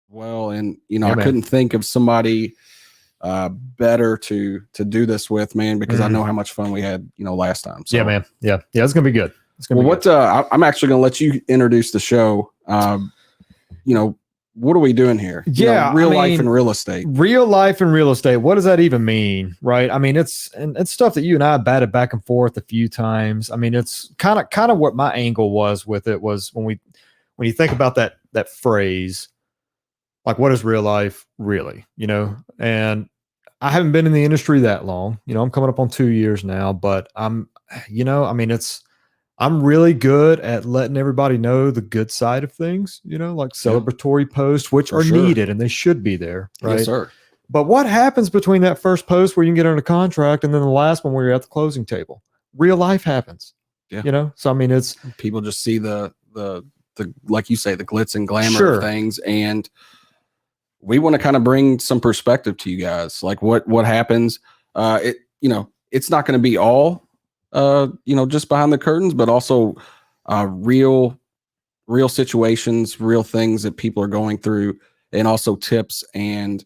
well, and Yeah, I man. couldn't think of somebody better to do this with, man, because I know how much fun we had, last time. So Yeah, man. Yeah, it's gonna be good. It's gonna well, be good. I'm actually gonna let you introduce the show. What are we doing here? Yeah, real life and real estate. Real life and real estate. What does that even mean, right? I mean, it's stuff that you and I batted back and forth a few times. I mean, it's kind of what my angle was with it was when you think about that phrase, like what is real life really, And I haven't been in the industry that long. I'm coming up on 2 years now, but I'm really good at letting everybody know the good side of things, like celebratory posts, which are needed and they should be there. Right. Yes, sir. But what happens between that first post where you can get under contract and then the last one where you're at the closing table? Real life happens. Yeah. So I mean, it's people just see the like you say, the glitz and glamour of things, and we want to kind of bring some perspective to you guys, like what happens. It's not going to be all just behind the curtains, but also real situations, real things that people are going through, and also tips and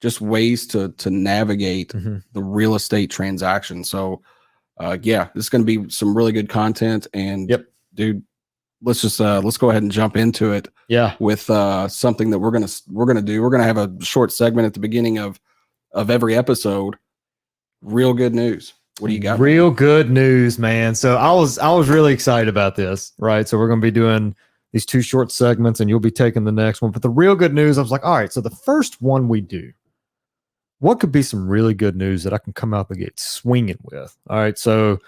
just ways to navigate the real estate transaction. So this is going to be some really good content, and dude, let's go ahead and jump into it. Yeah. With something that we're gonna do. We're gonna have a short segment at the beginning of every episode. Real good news. What do you got? Real good news, man. So I was really excited about this, right? So we're gonna be doing these 2 short segments, and you'll be taking the next one. But the real good news, I was like, all right. So the first one we do, what could be some really good news that I can come out the gate swinging with? All right. So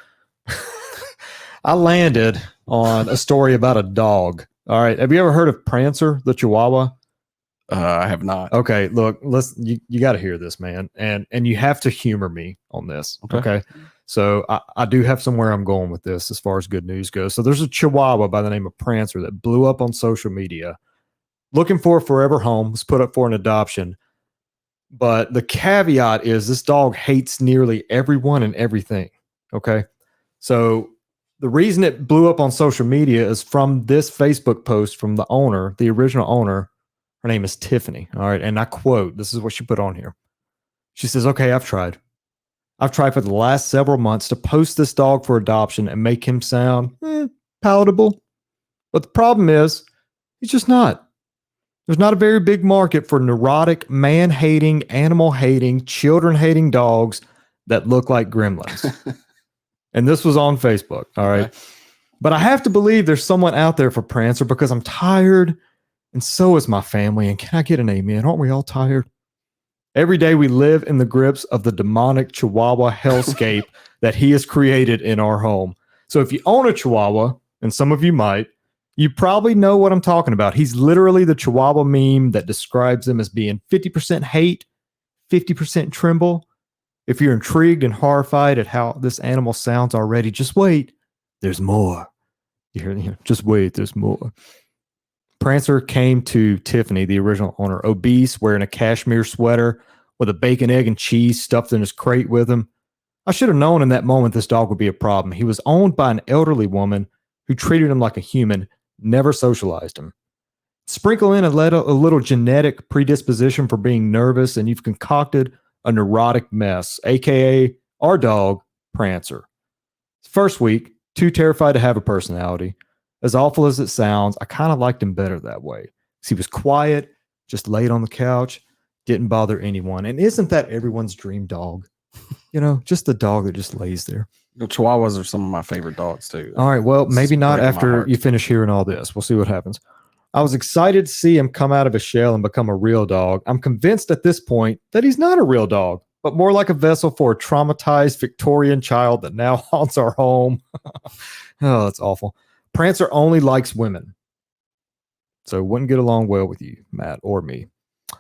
I landed on a story about a dog. All right. Have you ever heard of Prancer, the Chihuahua? I have not. Okay. Look, you got to hear this, man. And you have to humor me on this. Okay. So I do have somewhere I'm going with this as far as good news goes. So there's a Chihuahua by the name of Prancer that blew up on social media looking for a forever home, was put up for an adoption. But the caveat is this dog hates nearly everyone and everything. Okay. So the reason it blew up on social media is from this Facebook post from the owner, the original owner. Her name is Tiffany. All right. And I quote, this is what she put on here. She says, okay, I've tried for the last several months to post this dog for adoption and make him sound palatable. But the problem is he's just not. There's not a very big market for neurotic, man-hating, animal-hating, children-hating dogs that look like gremlins. And this was on Facebook, all right? Okay. But I have to believe there's someone out there for Prancer because I'm tired, and so is my family. And can I get an amen? Aren't we all tired? Every day we live in the grips of the demonic Chihuahua hellscape that he has created in our home. So if you own a Chihuahua, and some of you might, you probably know what I'm talking about. He's literally the Chihuahua meme that describes him as being 50% hate, 50% tremble. If you're intrigued and horrified at how this animal sounds already, just wait. There's more. You hear? Just wait. There's more. Prancer came to Tiffany, the original owner, obese, wearing a cashmere sweater with a bacon, egg, and cheese stuffed in his crate with him. I should have known in that moment this dog would be a problem. He was owned by an elderly woman who treated him like a human, never socialized him. Sprinkle in a little genetic predisposition for being nervous, and you've concocted a neurotic mess, aka our dog, Prancer. First week, too terrified to have a personality. As awful as it sounds, I kind of liked him better that way. He was quiet, just laid on the couch, didn't bother anyone. And isn't that everyone's dream dog? Just the dog that just lays there. Chihuahuas are some of my favorite dogs too. All right. Well, maybe not after you finish hearing all this. We'll see what happens. I was excited to see him come out of his shell and become a real dog. I'm convinced at this point that he's not a real dog, but more like a vessel for a traumatized Victorian child that now haunts our home. Oh, that's awful. Prancer only likes women. So wouldn't get along well with you, Matt, or me.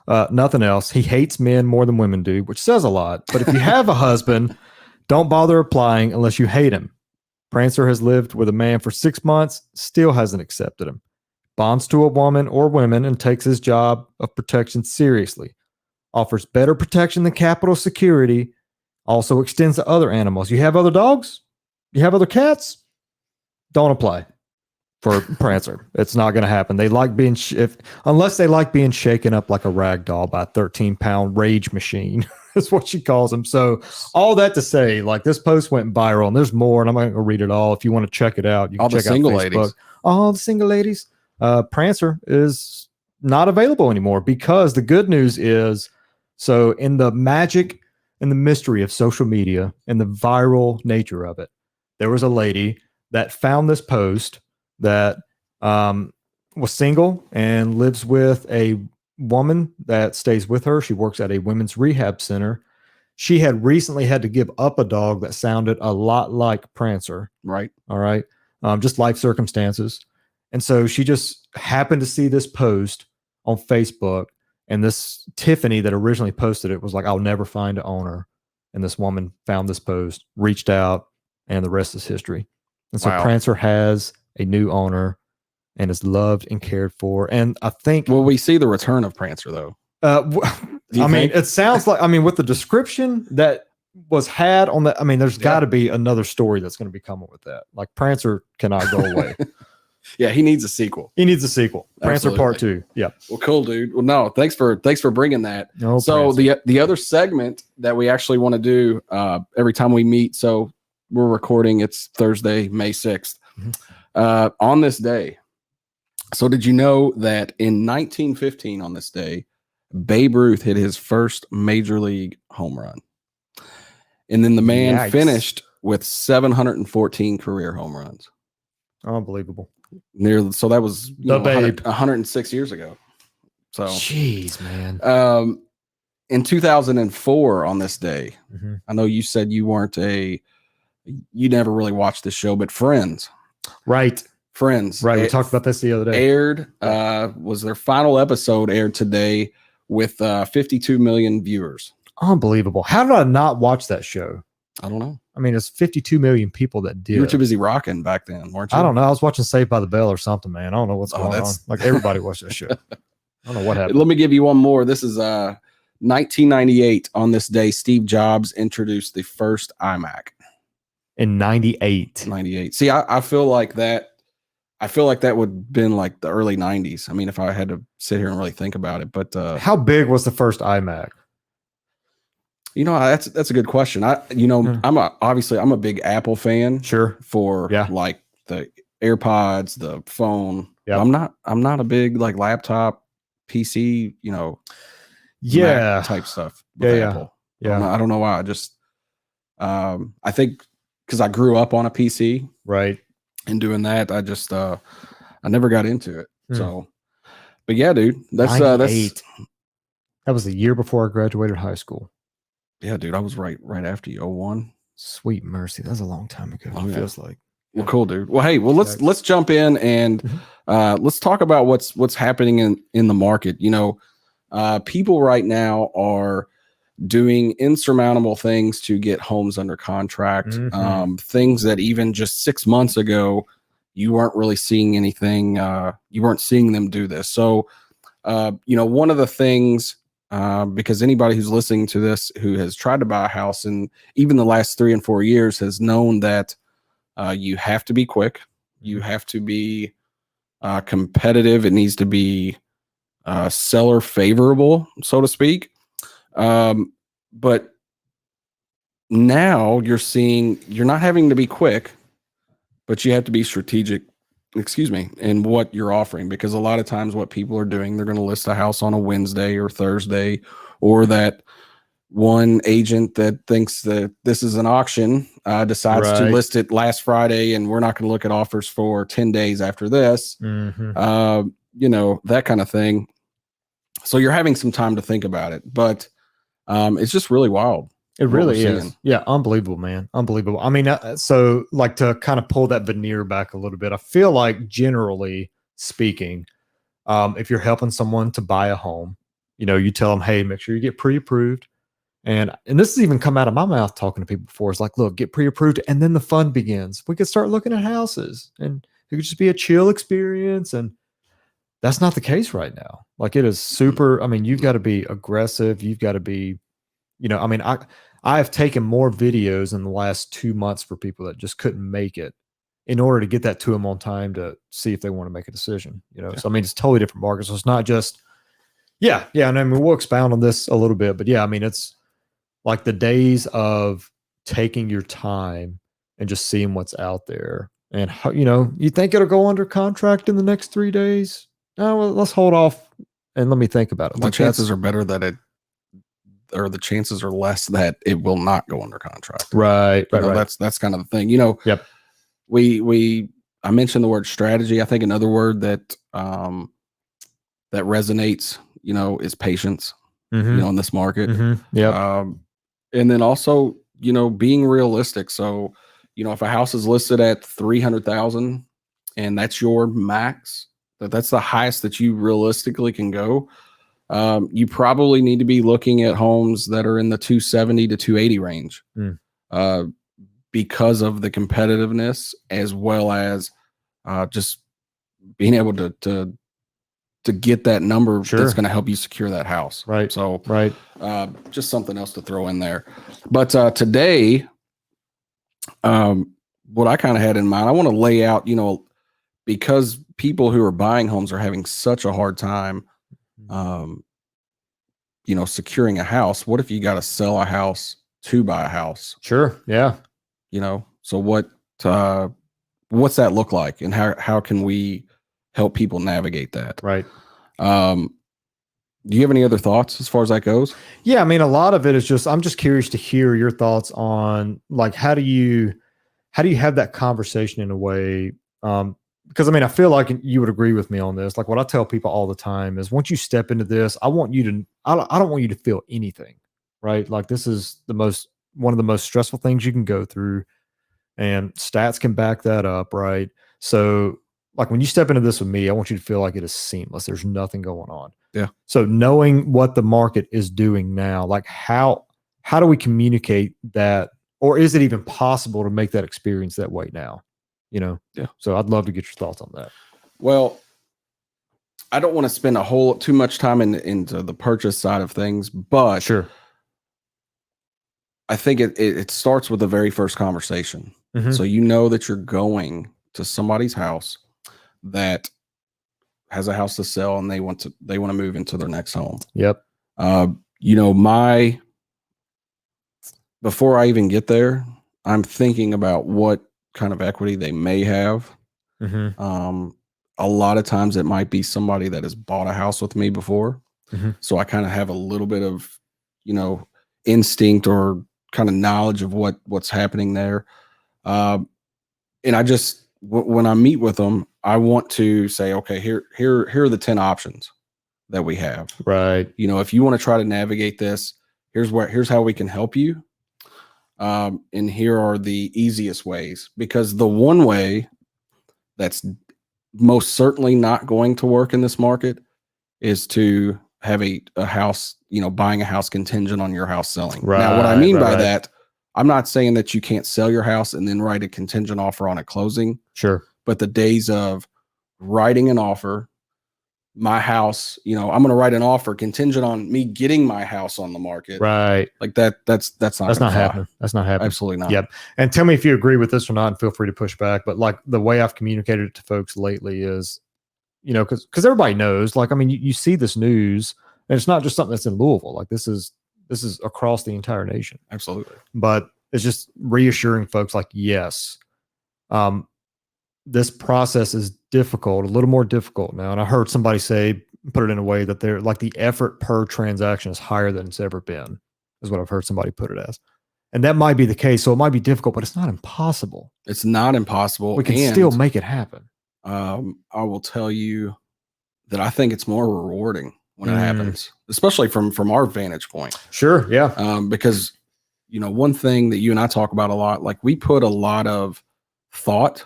Nothing else. He hates men more than women do, which says a lot. But if you have a husband, don't bother applying unless you hate him. Prancer has lived with a man for 6 months, still hasn't accepted him. Bonds to a woman or women and takes his job of protection seriously. Offers better protection than Capital Security. Also extends to other animals. You have other dogs? You have other cats? Don't apply. for Prancer. It's not going to happen. They like being unless they like being shaken up like a rag doll by a 13-pound rage machine. That's what she calls them. So all that to say, like, this post went viral, and there's more, and I'm not going to read it all. If you want to check it out, you can check out Facebook. Ladies. All the single ladies. Prancer is not available anymore, because the good news is, so in the magic and the mystery of social media and the viral nature of it, there was a lady that found this post that was single and lives with a woman that stays with her. She works at a women's rehab center. She had recently had to give up a dog that sounded a lot like Prancer. Right. All right. Just life circumstances. And so she just happened to see this post on Facebook, and this Tiffany that originally posted it was like, I'll never find an owner. And this woman found this post, reached out, and the rest is history. And so Prancer has a new owner and is loved and cared for. And I think... Will we see the return of Prancer, though? I mean, it sounds like... I mean, with the description that was had on that... I mean, there's got to be another story that's going to be coming with that. Like, Prancer cannot go away. Yeah, he needs a sequel. He needs a sequel. Prancer Part 2. Yeah. Well, cool, dude. Well, no, thanks for bringing that. No, so the other segment that we actually want to do every time we meet... So we're recording. It's Thursday, May 6th. Mm-hmm. On this day. So did you know that in 1915 on this day, Babe Ruth hit his first major league home run? And then the man finished with 714 career home runs. Unbelievable. So that was 106 years ago. So jeez, man. In 2004 on this day, I know you said you never really watched this show, but Friends. Right. Friends. Right. We talked about this the other day. Aired, was their final episode aired today with 52 million viewers. Unbelievable. How did I not watch that show? I don't know. I mean, it's 52 million people that did. You were too busy rocking back then, weren't you? I don't know. I was watching Saved by the Bell or something, man. I don't know what's going on. Like, everybody watched that show. I don't know what happened. Let me give you one more. This is 1998. On this day, Steve Jobs introduced the first iMac. In 98. 98. See, I feel like that. I feel like that would have been like the early 90s. I mean, if I had to sit here and really think about it, but how big was the first iMac? You know, that's a good question. I'm a big Apple fan. Sure. For like the AirPods, the phone. Yeah. I'm not a big like laptop, PC, Mac type stuff with Apple. Yeah. I don't know why. I just I think because I grew up on a PC. Right. And doing that, I just I never got into it. So, but yeah, dude, that's that was the year before I graduated high school. Yeah, dude, I was right after you. 01. Sweet mercy, that's a long time ago. It feels like. Well, cool, dude. Well, hey, let's jump in and let's talk about what's happening in the market. People right now are doing insurmountable things to get homes under contract. Things that even just 6 months ago you weren't really seeing anything. You weren't seeing them do this. So, one of the things. Because anybody who's listening to this who has tried to buy a house in even the last 3 and 4 years has known that you have to be quick. You have to be competitive. It needs to be seller favorable, so to speak. But now you're not having to be quick, but you have to be strategic, in what you're offering, because a lot of times what people are doing, they're going to list a house on a Wednesday or Thursday, or that one agent that thinks that this is an auction decides to list it last Friday, and we're not going to look at offers for 10 days after this, that kind of thing. So you're having some time to think about it, but it's just really wild. It really is. Yeah. Unbelievable, man. Unbelievable. I mean, so like to kind of pull that veneer back a little bit, I feel like generally speaking, if you're helping someone to buy a home, you tell them, hey, make sure you get pre-approved. And this has even come out of my mouth talking to people before. It's like, look, get pre-approved. And then the fun begins. We could start looking at houses and it could just be a chill experience. And that's not the case right now. Like, it is super. I mean, you've got to be aggressive. You've got to be, I have taken more videos in the last 2 months for people that just couldn't make it in order to get that to them on time to see if they want to make a decision, So, I mean, it's totally different markets. So it's not just, and I mean, we'll expound on this a little bit, but I mean, it's like the days of taking your time and just seeing what's out there. And, you think it'll go under contract in the next 3 days? Oh, well, let's hold off and let me think about it. The chances are better that the chances are less that it will not go under contract. Right. That's kind of the thing, Yep. I mentioned the word strategy. I think another word that resonates, is patience, in this market. Yeah. And then also, being realistic. So, if a house is listed at 300,000 and that's your max, that's the highest that you realistically can go. You probably need to be looking at homes that are in the 270 to 280 range. Because of the competitiveness, as well as just being able to get that number that's going to help you secure that house. Right. So, just something else to throw in there. But today, what I kind of had in mind, I want to lay out, because people who are buying homes are having such a hard time, securing a house. What if you got to sell a house to buy a house? Sure. Yeah. So what's that look like, and how can we help people navigate that? Right. Do you have any other thoughts as far as that goes? Yeah. I mean, a lot of it is just, I'm just curious to hear your thoughts on like, how do you have that conversation in a way? Because I mean, I feel like you would agree with me on this. Like what I tell people all the time is once you step into this, I don't want you to feel anything, right? Like this is one of the most stressful things you can go through, and stats can back that up. Right. So like when you step into this with me, I want you to feel like it is seamless. There's nothing going on. Yeah. So knowing what the market is doing now, like how do we communicate that, or is it even possible to make that experience that way now? Yeah. So I'd love to get your thoughts on that. Well, I don't want to spend too much time into the purchase side of things, but sure. I think it starts with the very first conversation. So that you're going to somebody's house that has a house to sell and they want to move into their next home. Yep. Before I even get there, I'm thinking about what kind of equity they may have. A lot of times it might be somebody that has bought a house with me before. So I kind of have a little bit of, instinct or kind of knowledge of what's happening there. And I just, when I meet with them, I want to say, okay, here are the 10 options that we have. Right. If you want to try to navigate this, here's how we can help you. And here are the easiest ways, because the one way that's most certainly not going to work in this market is to have a house, buying a house contingent on your house selling. Right, now, what I mean by that, I'm not saying that you can't sell your house and then write a contingent offer on a closing. Sure. But the days of writing an offer, my house, I'm going to write an offer contingent on me getting my house on the market. Right. Like that's not happening. That's not happening. Absolutely not. Yep. And tell me if you agree with this or not, and feel free to push back. But like the way I've communicated it to folks lately is, because everybody knows, like, I mean, you see this news, and it's not just something that's in Louisville. Like this is across the entire nation. Absolutely. But it's just reassuring folks like, yes, this process is difficult, a little more difficult now. And I heard somebody put it in a way that they're like the effort per transaction is higher than it's ever been, is what I've heard somebody put it as. And that might be the case. So it might be difficult, but it's not impossible. It's not impossible. We can still make it happen. I will tell you that I think it's more rewarding when it happens, especially from our vantage point. Sure. Yeah. Because, one thing that you and I talk about a lot, like we put a lot of thought,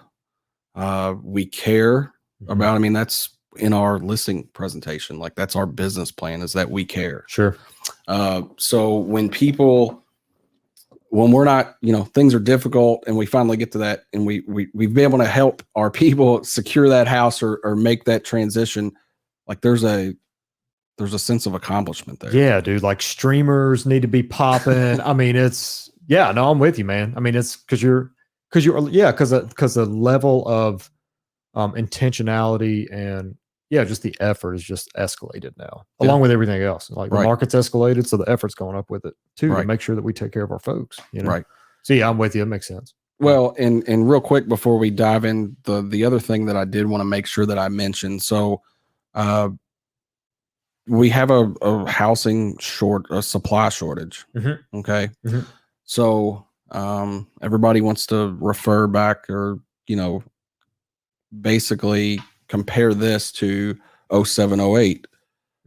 we care about, I mean, that's in our listing presentation. Like that's our business plan, is that we care. Sure. So when we're not, things are difficult and we finally get to that and we've been able to help our people secure that house or make that transition, like there's a sense of accomplishment there. Yeah, dude, like streamers need to be popping. I mean, I'm with you, man. I mean, it's because you're because the level of intentionality and just the effort is just escalated now, along with everything else. Like the market's escalated, so the effort's going up with it too to make sure that we take care of our folks. Right. So yeah, I'm with you. It makes sense. Well, and real quick before we dive in, the other thing that I did want to make sure that I mentioned. So, we have a supply shortage. Mm-hmm. Okay. Mm-hmm. So, everybody wants to refer back or, basically compare this to 07, 08.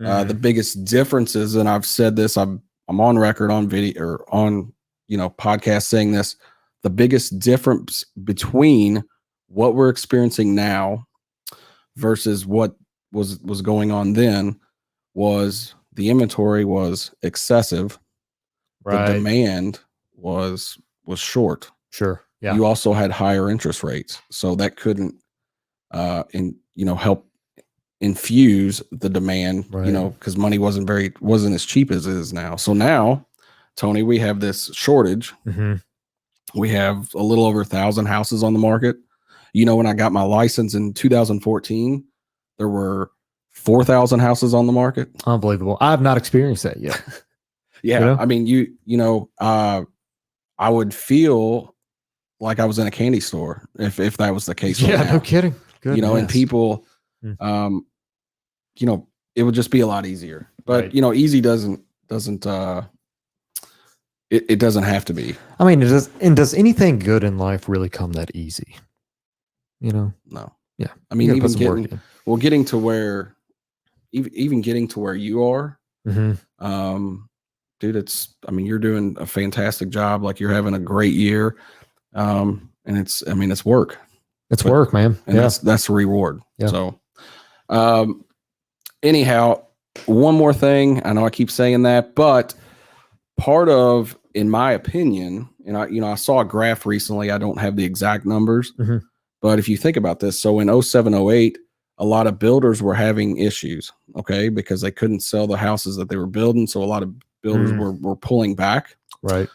Mm-hmm. The biggest differences, and I've said this, I'm on record on video or on, podcast saying this, the biggest difference between what we're experiencing now versus what was going on then was the inventory was excessive. Right. The demand was short. Sure. Yeah. You also had higher interest rates, so that couldn't help infuse the demand, because money wasn't as cheap as it is now. So now, Tony, we have this shortage. Mm-hmm. We have a little over 1,000 houses on the market. When I got my license in 2014, there were 4,000 houses on the market. Unbelievable. I've not experienced that yet. Yeah. I mean, I would feel like I was in a candy store if that was the case. Yeah, right now. No kidding. Goodness. And people, it would just be a lot easier, but easy doesn't it doesn't have to be. I mean, does anything good in life really come that easy? No. Yeah. I mean, getting to where you are, mm-hmm. Dude, you're doing a fantastic job. Like, you're having a great year. And it's work. It's work, man. And that's the reward. Yeah. So, anyhow, one more thing. I know I keep saying that, but part of, in my opinion, and I saw a graph recently. I don't have the exact numbers, mm-hmm. but if you think about this, so in 07, 08, a lot of builders were having issues, okay, because they couldn't sell the houses that they were building. So a lot of builders were pulling back. Right.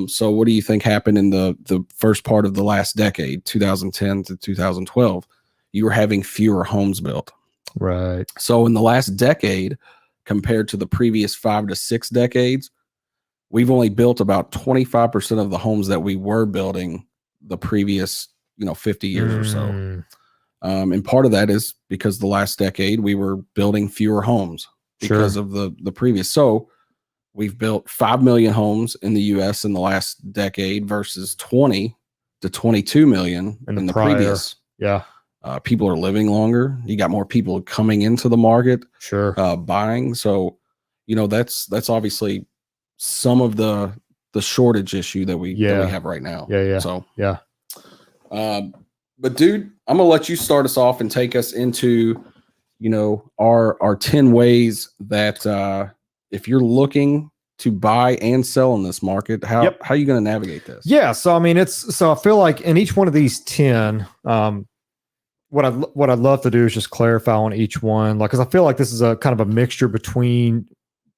So what do you think happened in the first part of the last decade, 2010 to 2012? You were having fewer homes built. Right. So in the last decade, compared to the previous 5 to 6 decades, we've only built about 25% of the homes that we were building the previous, 50 years or so. And part of that is because the last decade we were building fewer homes because of the previous. So we've built 5 million homes in the U.S. in the last decade versus 20 to 22 million in the previous. Yeah. People are living longer. You got more people coming into the market. Sure. Buying. So, that's obviously some of the shortage issue that we have right now. Yeah. So, yeah. But dude, I'm gonna let you start us off and take us into, our 10 ways that if you're looking to buy and sell in this market, how are you going to navigate this? Yeah. So, I feel like in each one of these 10, what I'd love to do is just clarify on each one. Like, cause I feel like this is a kind of a mixture between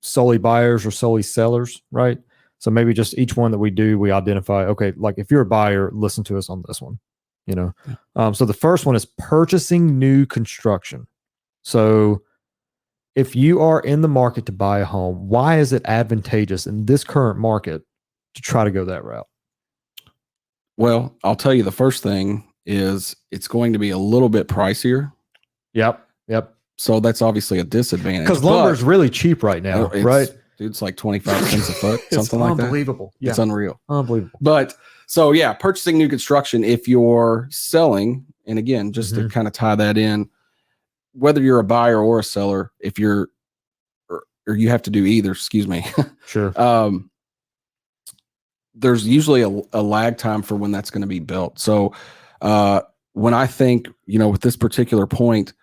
solely buyers or solely sellers. Right. So maybe just each one that we identify, okay, like if you're a buyer, listen to us on this one, So the first one is purchasing new construction. So if you are in the market to buy a home, why is it advantageous in this current market to try to go that route? Well, I'll tell you, the first thing is it's going to be a little bit pricier. Yep. So that's obviously a disadvantage. Because lumber is really cheap right now, right? Dude, it's like 25 cents a foot, something like that. Unbelievable. Yeah. It's unreal. Unbelievable. But so, purchasing new construction, if you're selling, and again, just to kind of tie that in, whether you're a buyer or a seller, if you're, or you have to do either, excuse me. Sure. There's usually a lag time for when that's going to be built. So when I think, with this particular point,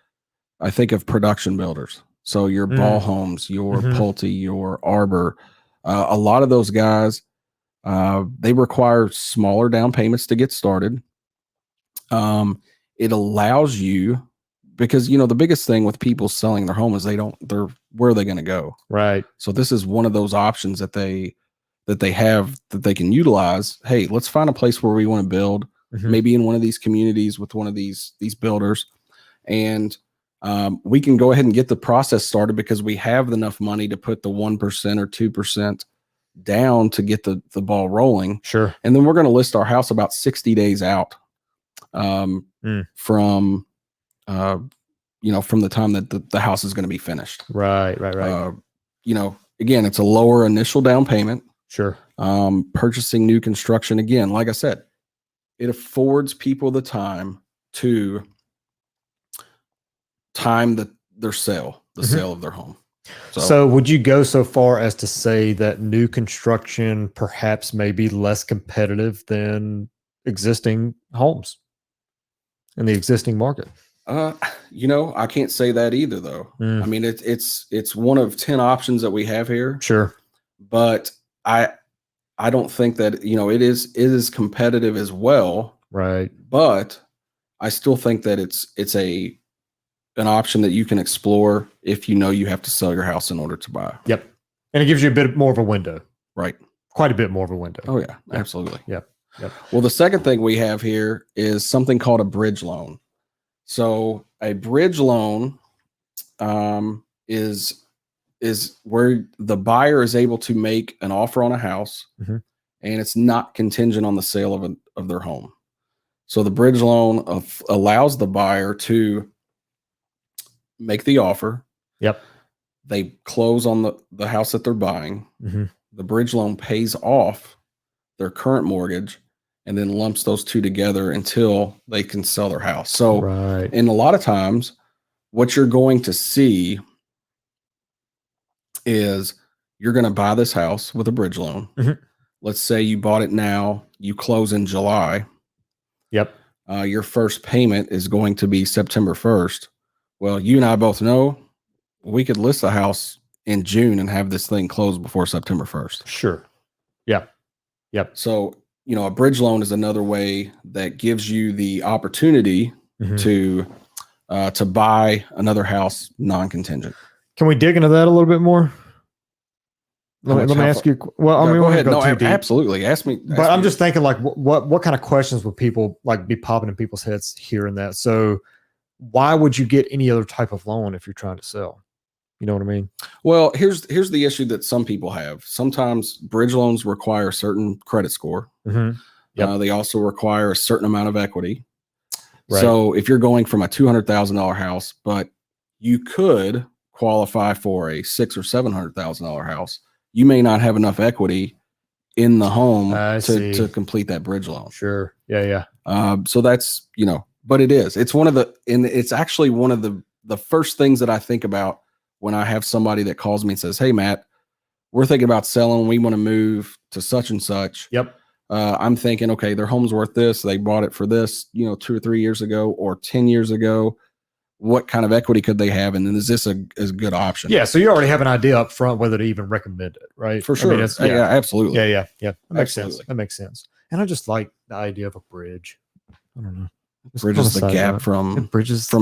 I think of production builders. So your Ball Homes, your Pulte, your Arbor, a lot of those guys, they require smaller down payments to get started. It allows you, because the biggest thing with people selling their home is where are they going to go? Right. So this is one of those options that they have that they can utilize. Hey, let's find a place where we want to build. maybe in one of these communities with one of these builders, and we can go ahead and get the process started because we have enough money to put the 1% or 2% down to get the ball rolling. Sure. And then we're going to list our house about 60 days out from from the time that the house is going to be finished. Right. Again, it's a lower initial down payment. Sure. Purchasing new construction, again, like I said, it affords people the time to time their sale of their home. So would you go so far as to say that new construction perhaps may be less competitive than existing homes in the existing market? I can't say that either, though. I mean, it's one of 10 options that we have here. Sure. But I don't think that, it is competitive as well. Right. But I still think that it's an option that you can explore if you have to sell your house in order to buy. Yep. And it gives you a bit more of a window. Right. Quite a bit more of a window. Oh yeah, absolutely. Yep. Well, the second thing we have here is something called a bridge loan. So a bridge loan is where the buyer is able to make an offer on a house, and it's not contingent on the sale of their home. So the bridge loan allows the buyer to make the offer. Yep. They close on the house that they're buying. The bridge loan pays off their current mortgage and then lumps those two together until they can sell their house. So in a lot of times, what you're going to see is you're going to buy this house with a bridge loan. Let's say you bought it now, you close in July. Yep. Your first payment is going to be September 1st. Well, you and I both know we could list the house in June and have this thing closed before September 1st. Sure. Yeah. Yep. So, a bridge loan is another way that gives you the opportunity to buy another house non-contingent. Can we dig into that a little bit more? Let me ask you. Well, go ahead. No, absolutely. Ask me. But I'm just thinking, like, what kind of questions would people be popping in people's heads hearing that? So, why would you get any other type of loan if you're trying to sell? You know what I mean? Well, here's the issue that some people have. Sometimes bridge loans require a certain credit score. They also require a certain amount of equity. Right. So if you're going from a $200,000 house, but you could qualify for a $600,000 or $700,000 house, you may not have enough equity in the home to complete that bridge loan. Sure. Yeah. So that's, but it's actually one of the first things that I think about when I have somebody that calls me and says, "Hey, Matt, we're thinking about selling. We want to move to such and such." Yep. I'm thinking, okay, their home's worth this. They bought it for this, 2 or 3 years ago or 10 years ago. What kind of equity could they have? And then is this a good option? Yeah. So you already have an idea up front whether to even recommend it, right? For sure. Yeah, absolutely. Yeah. That makes sense. That makes sense. And I just like the idea of a bridge. I don't know. Bridges the gap from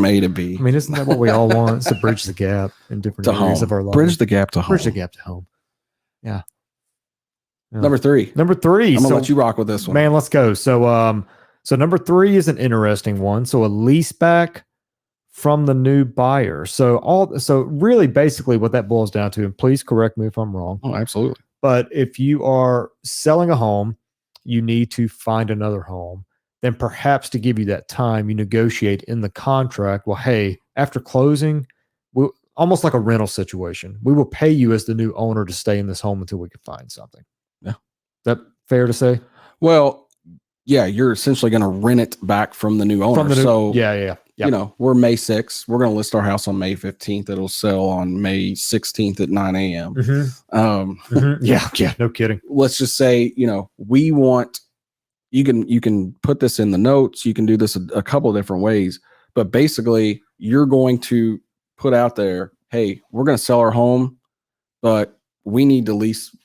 A to B. I mean, isn't that what we all want? It's to bridge the gap in different areas of our life. Bridge the gap to home. Bridge the gap to home. Yeah. Number three. I'm gonna let you rock with this one, man. Let's go. So number 3 is an interesting one. So a lease back from the new buyer. So really, basically, what that boils down to, and please correct me if I'm wrong. Oh, absolutely. But if you are selling a home, you need to find another home. Then perhaps to give you that time, you negotiate in the contract. Well, hey, after closing, almost like a rental situation, we will pay you as the new owner to stay in this home until we can find something. Yeah. Is that fair to say? Well, yeah, you're essentially going to rent it back from the new owner. Yeah. We're May 6th. We're going to list our house on May 15th. It'll sell on May 16th at 9 a.m. Yeah, no kidding. Let's just say, we want, you can put this in the notes. You can do this a couple of different ways, but basically you're going to put out there, hey, we're going to sell our home, but we need to lease,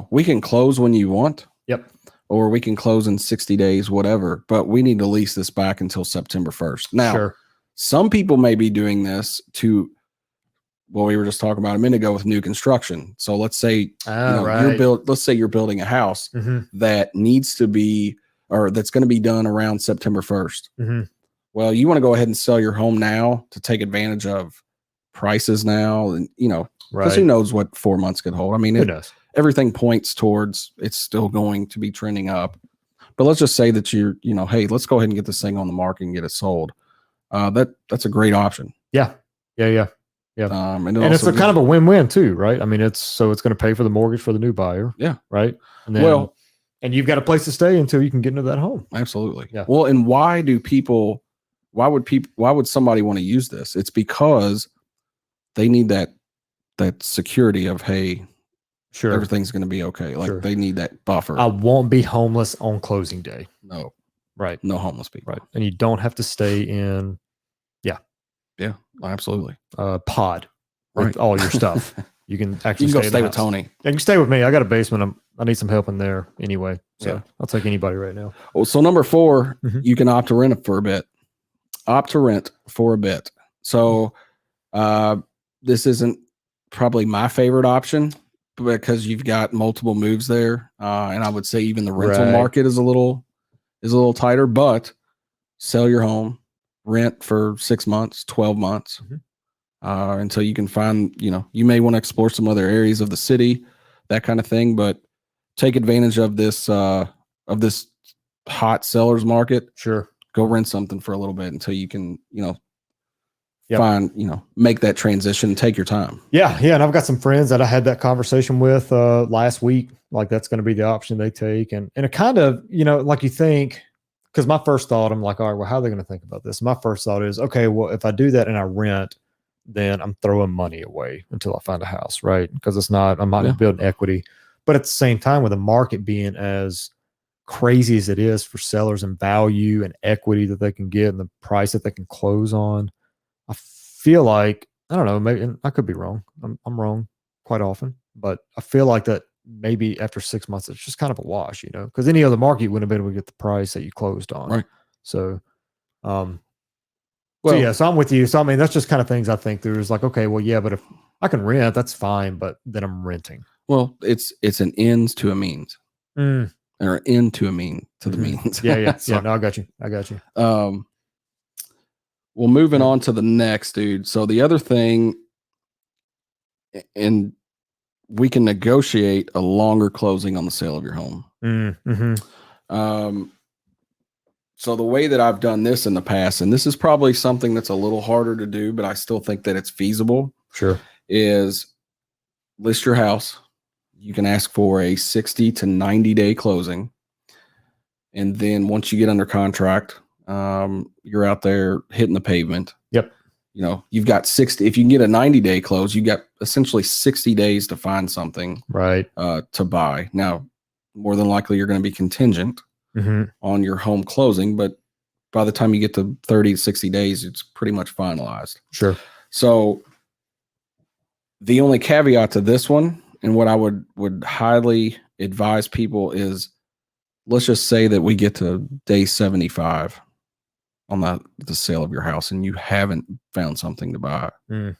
we can close when you want. Yep. Or we can close in 60 days, whatever, but we need to lease this back until September 1st. Now, Some people may be doing this to, well, we were just talking about a minute ago with new construction. So let's say, let's say you're building a house that needs to be or that's going to be done around September 1st. Mm-hmm. Well, you want to go ahead and sell your home now to take advantage of prices now, and because who knows what 4 months could hold. I mean, everything points towards it's still going to be trending up. But let's just say that hey, let's go ahead and get this thing on the market and get it sold. That's a great option. Yeah. And it's a kind of a win-win too, right? I mean, it's going to pay for the mortgage for the new buyer. Yeah. Right. And then, and you've got a place to stay until you can get into that home. Absolutely. Yeah. Well, and why would somebody want to use this? It's because they need that security of, hey, sure, everything's going to be okay. Like they need that buffer. I won't be homeless on closing day. No. Right. No homeless people. Right. And you don't have to stay in. Yeah, absolutely. Pod with all your stuff. You can actually stay with Tony. You can stay with me. I got a basement. I need some help in there anyway. So I'll take anybody right now. Well, so number 4, you can opt to rent for a bit. So this isn't probably my favorite option because you've got multiple moves there. And I would say even the rental market is a little tighter, but sell your home, rent for 6 months, 12 months, until you can find, you may want to explore some other areas of the city, that kind of thing, but take advantage of this hot seller's market. Sure. Go rent something for a little bit until you can, find, make that transition, take your time. Yeah. Yeah. And I've got some friends that I had that conversation with last week. Like that's going to be the option they take. And it kind of, like you think, because my first thought, I'm like, all right, well, how are they going to think about this? My first thought is, okay, well, if I do that and I rent, then I'm throwing money away until I find a house, right? Because I'm not building equity. But at the same time, with the market being as crazy as it is for sellers and value and equity that they can get and the price that they can close on, I feel like, I don't know, maybe I could be wrong. I'm wrong quite often, but I feel like that maybe after 6 months, it's just kind of a wash, because any other market you wouldn't have been able to get the price that you closed on. Right. So, so I'm with you. So, I mean, that's just kind of things I think there's like, okay, well, yeah, but if I can rent, that's fine, but then I'm renting. Well, it's an ends to a means or an end to a mean to the means. Yeah. No, I got you. Well, moving on to the next, dude. So the other thing, and we can negotiate a longer closing on the sale of your home. So the way that I've done this in the past, and this is probably something that's a little harder to do, but I still think that it's feasible. Sure. Is list your house. You can ask for a 60 to 90 day closing. And then once you get under contract, you're out there hitting the pavement. Yep. You've got 60. If you can get a 90-day close, you got essentially 60 days to find something to buy. Now, more than likely, you're going to be contingent on your home closing, but by the time you get to 30 to 60 days, it's pretty much finalized. Sure. So the only caveat to this one, and what I would highly advise people is, let's just say that we get to day 75 on the sale of your house and you haven't found something to buy. You're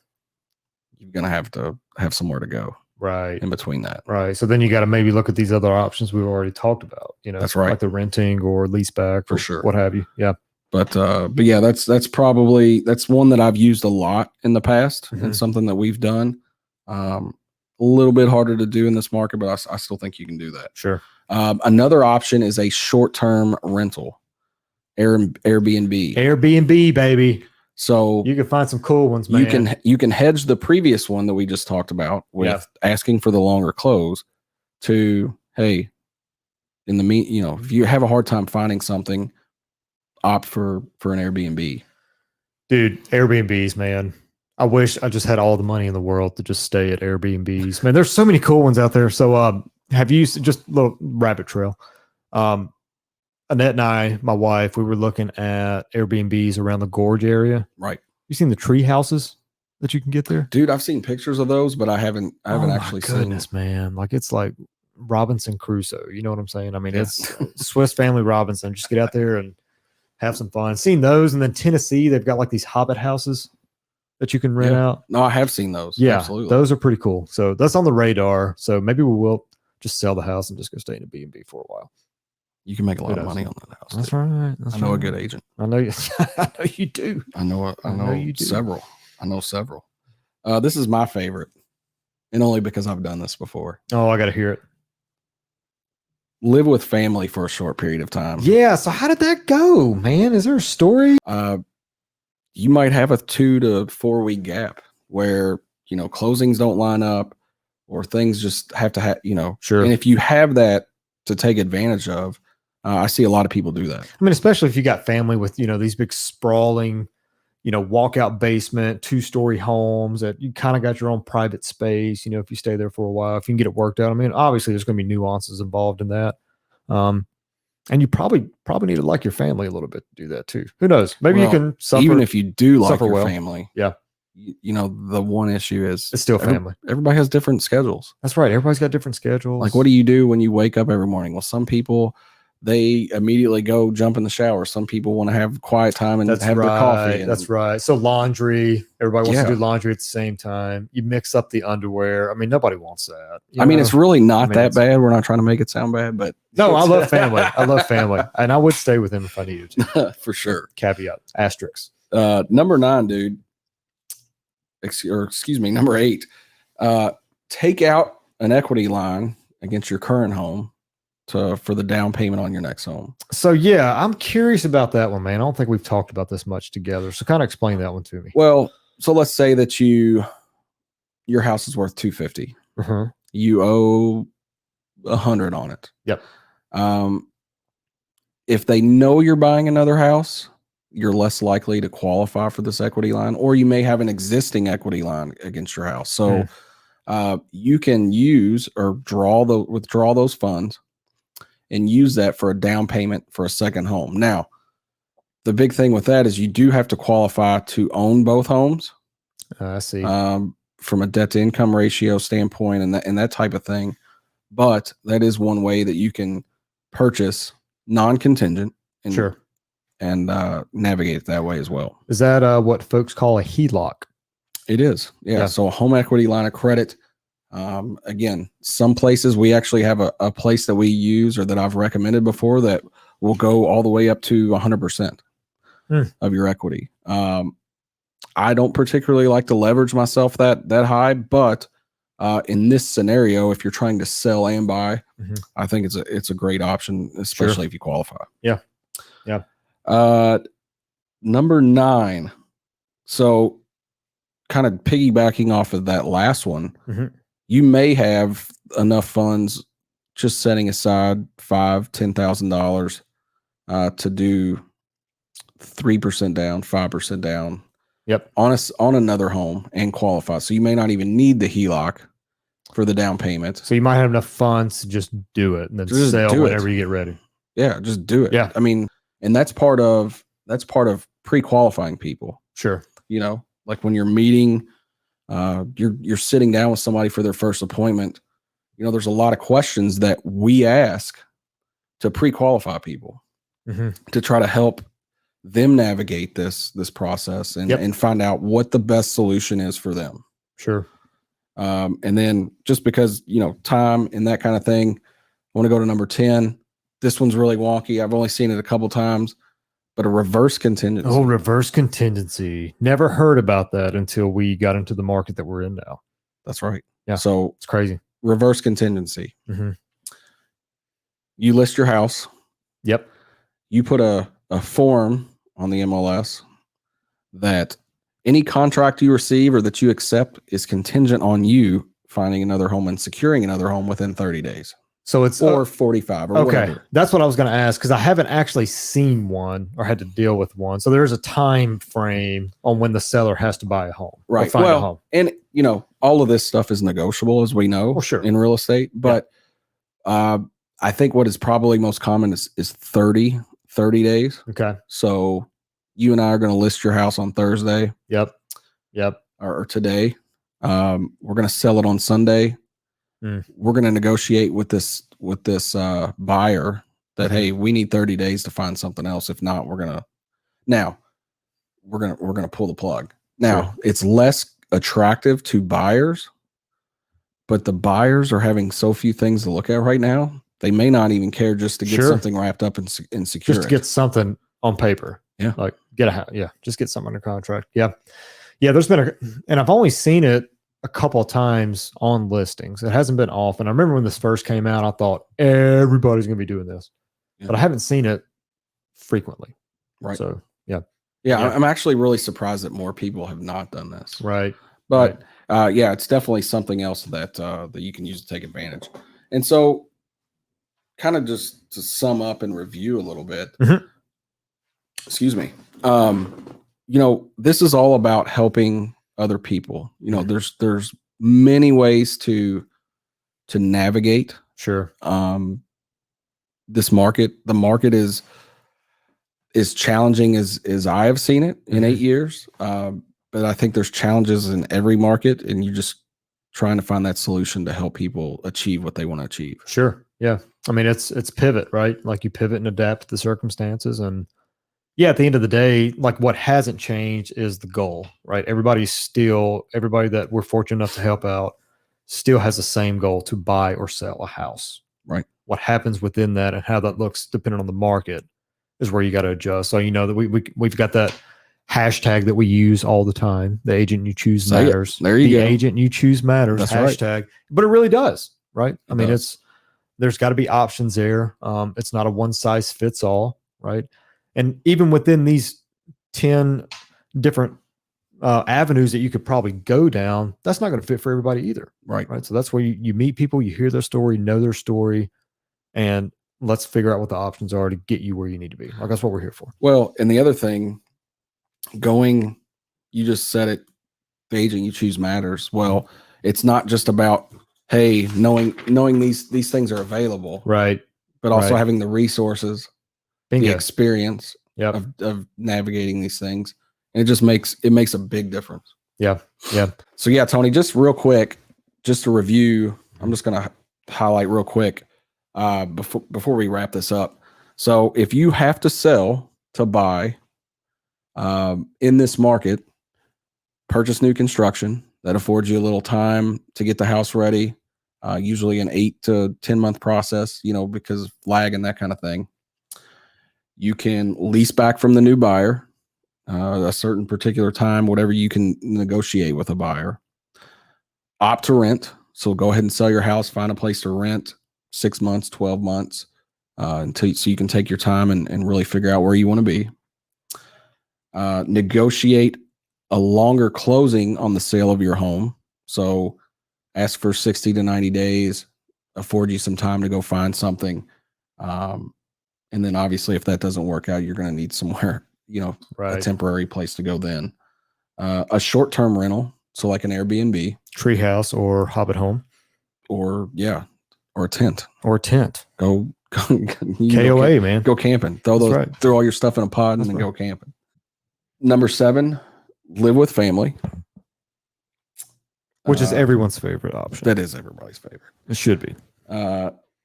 going to have somewhere to go. Right. In between that. Right. So then you got to maybe look at these other options we've already talked about, that's right. Like the renting or lease back for sure. What have you. Yeah. But yeah, that's one that I've used a lot in the past and something that we've done. A little bit harder to do in this market, but I still think you can do that. Sure. Another option is a short-term rental, Airbnb. Airbnb, baby. So you can find some cool ones, man. You can hedge the previous one that we just talked about with asking for the longer close to, hey, in the if you have a hard time finding something, opt for an Airbnb. Dude, Airbnbs, man. I wish I just had all the money in the world to just stay at Airbnbs. Man, there's so many cool ones out there. So have you just a little rabbit trail? Annette and I, my wife, we were looking at Airbnbs around the Gorge area. Right. You seen the tree houses that you can get there? Dude, I've seen pictures of those, but I haven't actually seen it. Man. Like it's like Robinson Crusoe. You know what I'm saying? I mean, it's Swiss Family Robinson. Just get out there and have some fun. Seen those. And then Tennessee, they've got like these Hobbit houses that you can rent out. No, I have seen those. Yeah, absolutely. Those are pretty cool. So that's on the radar. So maybe we will just sell the house and just go stay in a B&B for a while. You can make a lot of money on that house. That's right. I know a good agent. I know you. I know you do. I know you do. several. I know several. This is my favorite, and only because I've done this before. Oh, I got to hear it. Live with family for a short period of time. Yeah. So how did that go, man? Is there a story? You might have a 2 to 4 week gap where, closings don't line up or things just have to have, Sure. And if you have that to take advantage of, I see a lot of people do that. I mean, especially if you got family with, these big sprawling, walkout basement, 2-story homes that you kind of got your own private space, if you stay there for a while, if you can get it worked out. I mean, obviously there's going to be nuances involved in that. And you probably need to like your family a little bit to do that too. Who knows? Maybe you can suffer. Even if you do like your family. Yeah. The one issue is it's still family. Everybody has different schedules. That's right. Everybody's got different schedules. Like, what do you do when you wake up every morning? Well, some people, they immediately go jump in the shower. Some people want to have quiet time and have their coffee. That's right. So laundry, everybody wants to do laundry at the same time. You mix up the underwear. I mean, nobody wants that. I mean, it's really not that bad. We're not trying to make it sound bad, but no, I love family. I love family. And I would stay with him if I needed to. For sure. Caveat, asterisk. Number 9, dude. Excuse me, number 8. Take out an equity line against your current home for the down payment on your next home. So yeah, I'm curious about that one, man. I don't think we've talked about this much together. So kind of explain that one to me. Well, so let's say that your house is worth $250. You owe $100 on it. Yep. If they know you're buying another house, you're less likely to qualify for this equity line, or you may have an existing equity line against your house. So you can use or withdraw those funds and use that for a down payment for a second home. Now, the big thing with that is you do have to qualify to own both homes. I see. From a debt to income ratio standpoint and that type of thing. But that is one way that you can purchase non-contingent and navigate it that way as well. Is that what folks call a HELOC? It is. Yeah. So a home equity line of credit. Again, some places we actually have a place that we use or that I've recommended before that will go all the way up to 100% of your equity. I don't particularly like to leverage myself that high, but in this scenario, if you're trying to sell and buy, I think it's a great option, especially if you qualify. Yeah. Yeah. Number 9. So kind of piggybacking off of that last one, you may have enough funds just setting aside $5,000-$10,000 to do 3% down, 5% down. Yep. On another home and qualify. So you may not even need the HELOC for the down payment. So you might have enough funds to just do it and then just sell whenever you get ready. Yeah, just do it. Yeah. I mean, and that's part of pre-qualifying people. Sure. Like when you're meeting, you're sitting down with somebody for their first appointment. There's a lot of questions that we ask to pre-qualify people to try to help them navigate this process and find out what the best solution is for them. Sure. And then just because, time and that kind of thing, I want to go to number 10. This one's really wonky. I've only seen it a couple times, but a reverse contingency. Oh, reverse contingency. Never heard about that until we got into the market that we're in now. That's right. Yeah. So it's crazy. Reverse contingency. You list your house. Yep. You put a form on the MLS that any contract you receive or that you accept is contingent on you finding another home and securing another home within 30 days. So it's 45 or whatever. That's what I was going to ask because I haven't actually seen one or had to deal with one. So there's a time frame on when the seller has to buy a home. Right. Or find a home. And all of this stuff is negotiable, as we know, in real estate. But I think what is probably most common is 30 days. Okay. So you and I are going to list your house on Thursday. Yep. Or today. We're going to sell it on Sunday. We're going to negotiate with this buyer that, hey, we need 30 days to find something else. If not, we're going to pull the plug. Now, it's less attractive to buyers, but the buyers are having so few things to look at right now they may not even care just to get something wrapped up and secure just to get something on paper. Yeah. Like just get something under contract. Yeah. Yeah. There's been and I've only seen it a couple of times on listings. It hasn't been often. I remember when this first came out, I thought everybody's going to be doing this, but I haven't seen it frequently. Right. So yeah. I'm actually really surprised that more people have not done this. Right. But it's definitely something else that that you can use to take advantage. And so, kind of just to sum up and review a little bit. Excuse me. This is all about helping other people. There's many ways to navigate. Sure. This market. The market is challenging as I have seen it in 8 years. But I think there's challenges in every market, and you're just trying to find that solution to help people achieve what they want to achieve. Sure. Yeah. I mean, it's pivot, right? Like you pivot and adapt to the circumstances. And at the end of the day, like what hasn't changed is the goal, right? Everybody that we're fortunate enough to help out still has the same goal to buy or sell a house. Right. What happens within that and how that looks depending on the market is where you got to adjust. So, that we've got that hashtag that we use all the time. The agent you choose matters. There you go. The agent you choose matters. That's hashtag. Right. But it really does, right? I mean, there's got to be options there. It's not a one size fits all, right? And even within these 10 different avenues that you could probably go down, that's not going to fit for everybody either. Right. So that's where you meet people, you hear their story, know their story, and let's figure out what the options are to get you where you need to be. Like that's what we're here for. Well, and the other thing, you just said it, the agent you choose matters. Well, it's not just about, hey, knowing these things are available. Right. But also having the resources, Bingo. the experience of navigating these things. And it makes a big difference. Yeah. Yeah. So Tony, just real quick, just to review, I'm just going to highlight real quick before we wrap this up. So if you have to sell to buy in this market, purchase new construction. That affords you a little time to get the house ready, usually an 8 to 10 month process, because of lag and that kind of thing. You can lease back from the new buyer a certain particular time, whatever you can negotiate with a buyer. Opt to rent. So go ahead and sell your house, find a place to rent 6 months, 12 months, so you can take your time and really figure out where you want to be. Negotiate a longer closing on the sale of your home. So ask for 60 to 90 days, afford you some time to go find something. And then obviously if that doesn't work out, you're going to need somewhere, a temporary place to go then. A short-term rental. So like an Airbnb, treehouse or Hobbit home, or a tent. Go KOA, man. Go camping. Throw all your stuff in a pod and then go camping. Number 7, live with family. Which is everyone's favorite option. That is everybody's favorite. It should be.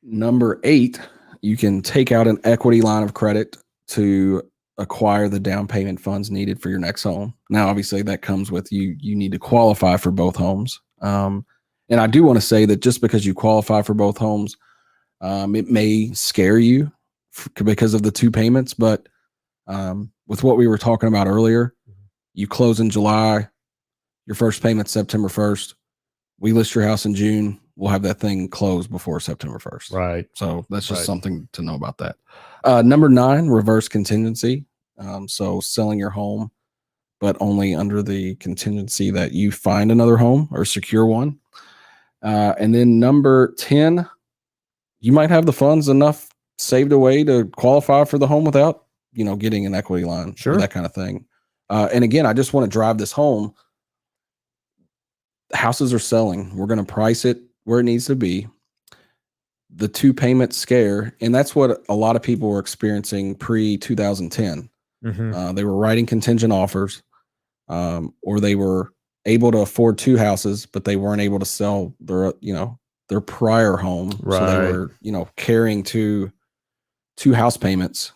Number 8, you can take out an equity line of credit to acquire the down payment funds needed for your next home. Now, obviously, that comes with you need to qualify for both homes. And I do want to say that just because you qualify for both homes, it may scare you because of the 2 payments, but with what we were talking about earlier, you close in July, your first payment's September 1st. We list your house in June. We'll have that thing closed before September 1st. Right. So that's just something to know about that. Number 9, reverse contingency. So selling your home, but only under the contingency that you find another home or secure one. And then number 10, you might have the funds enough saved away to qualify for the home without, getting an equity line, or that kind of thing. And again, I just want to drive this home. Houses are selling. We're going to price it where it needs to be. The 2 payment scare, and that's what a lot of people were experiencing pre-2010. They were writing contingent offers, or they were able to afford 2 houses, but they weren't able to sell their prior home. So they were, carrying two house payments,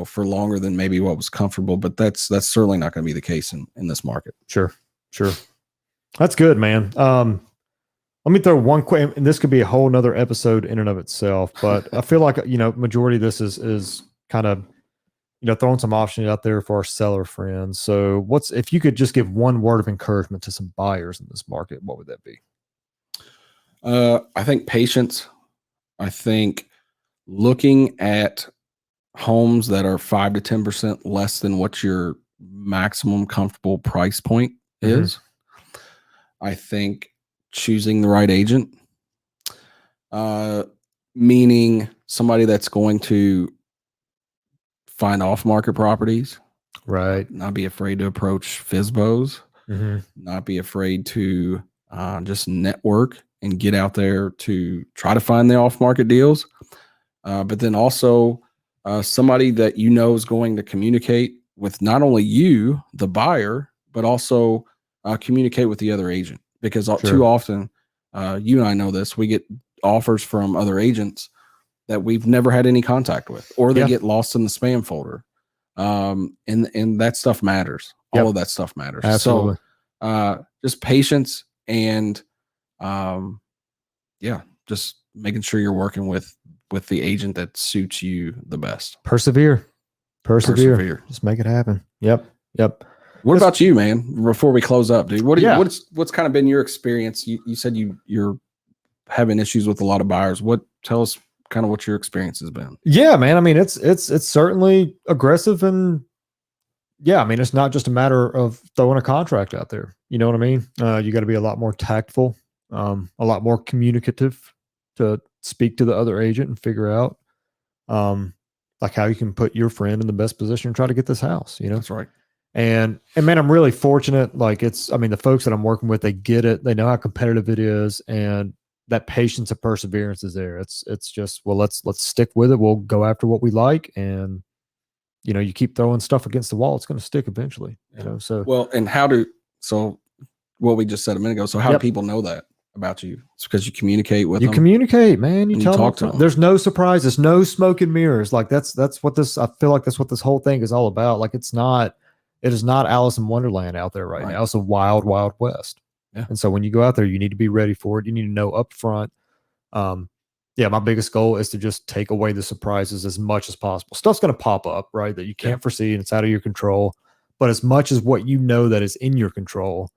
for longer than maybe what was comfortable. But that's certainly not going to be the case in this market. Sure. That's good, man. Let me throw one quick, and this could be a whole nother episode in and of itself, but I feel like, majority of this is kind of, throwing some options out there for our seller friends. So if you could just give one word of encouragement to some buyers in this market, what would that be? I think patience. I think looking at homes that are 5 to 10% less than what your maximum comfortable price point is. I think choosing the right agent, meaning somebody that's going to find off-market properties, right? Not be afraid to approach FSBOs, not be afraid to just network and get out there to try to find the off-market deals. But then also somebody that is going to communicate with not only you, the buyer, but also communicate with the other agent. Because too often, you and I know this, we get offers from other agents that we've never had any contact with, or they get lost in the spam folder. And that stuff matters. All of that stuff matters. Absolutely. So just patience and just making sure you're working with the agent that suits you the best. Persevere. Just make it happen. Yep. What about you, man? Before we close up, dude, what's kind of been your experience? You said you're having issues with a lot of buyers. Tell us kind of what your experience has been. Yeah, man. I mean, it's certainly aggressive, and it's not just a matter of throwing a contract out there. You know what I mean? You got to be a lot more tactful, a lot more communicative to speak to the other agent and figure out, like how you can put your friend in the best position and try to get this house. That's right. And man, I'm really fortunate. Like the folks that I'm working with, they get it. They know how competitive it is, and that patience and perseverance is there. It's just, well, let's stick with it. We'll go after what we like, and you keep throwing stuff against the wall, it's going to stick eventually. So what we just said a minute ago. So how do people know that about you? It's because you communicate with them. You communicate, man. You talk to them. There's no surprises, no smoke and mirrors. Like that's what this. I feel like that's what this whole thing is all about. Like it is not Alice in Wonderland out there right now. It's a wild, wild west. Yeah. And so when you go out there, you need to be ready for it. You need to know up front. My biggest goal is to just take away the surprises as much as possible. Stuff's going to pop up, right, that you can't foresee and it's out of your control. But as much as what that is in your control,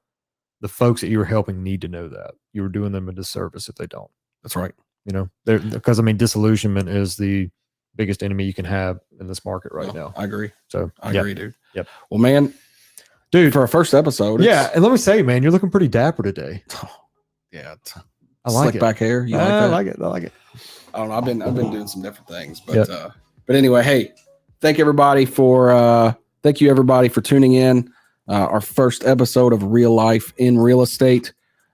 the folks that you're helping need to know that. You're doing them a disservice if they don't. That's right. Because disillusionment is the biggest enemy you can have in this market right now. I agree. So I agree, dude. Yep. Well, man, dude, for our first episode. And let me say, man, you're looking pretty dapper today. Yeah. I like slick it. You like that? I like it. I don't know. I've been doing some different things, but anyway, hey, thank you everybody for tuning in. Our first episode of Real Life in Real Estate.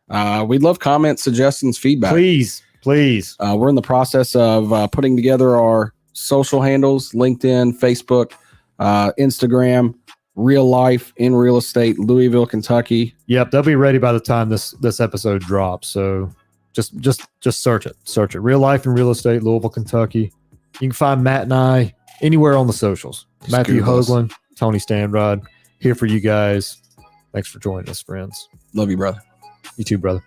We'd love comments, suggestions, feedback. Please. We're in the process of putting together our social handles: LinkedIn, Facebook, Instagram. Real Life in Real Estate, Louisville, Kentucky. Yep, they'll be ready by the time this episode drops. So just search it. Real Life in Real Estate, Louisville, Kentucky. You can find Matt and I anywhere on the socials. Just Matthew Hoagland, Tony Standrod, here for you guys. Thanks for joining us, friends. Love you, brother. You too, brother.